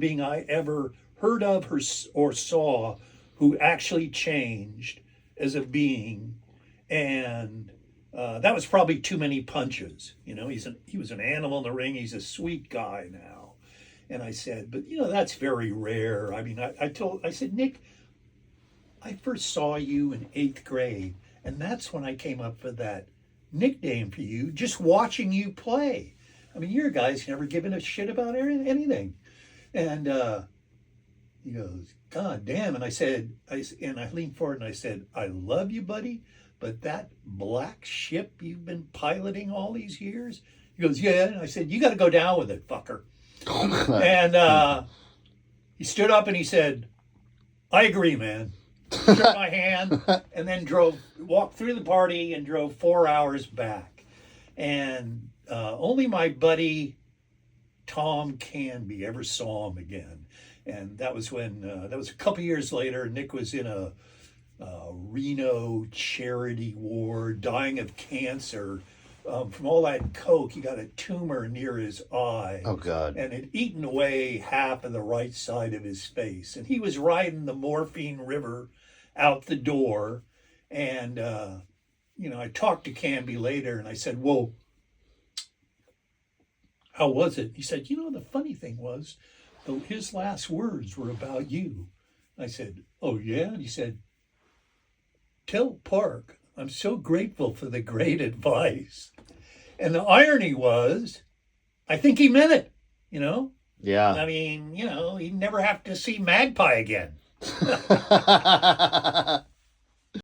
being I ever heard of or saw who actually changed as a being. And that was probably too many punches. You know, he was an animal in the ring. He's a sweet guy now. And I said, but that's very rare. I mean, I said, Nick, I first saw you in 8th grade, and that's when I came up with that nickname for you, just watching you play. I mean, you're a guy who's never given a shit about anything. And he goes, God damn. And I leaned forward and I said, I love you, buddy, but that black ship you've been piloting all these years? He goes, yeah. And I said, you got to go down with it, fucker. And he stood up and he said, I agree, man. Shook my hand and then walked through the party and drove 4 hours back. And only my buddy Tom Canby ever saw him again. And that was that was a couple years later. Nick was in a Reno charity ward, dying of cancer. From all that coke, he got a tumor near his eye. Oh, God. And it eaten away half of the right side of his face. And he was riding the morphine river out the door. And, I talked to Canby later and I said, well, how was it? He said, the funny thing was, his last words were about you. I said, oh, yeah? And he said, tell Park I'm so grateful for the great advice. And the irony was, I think he meant it, Yeah. I mean, he'd never have to see Magpie again.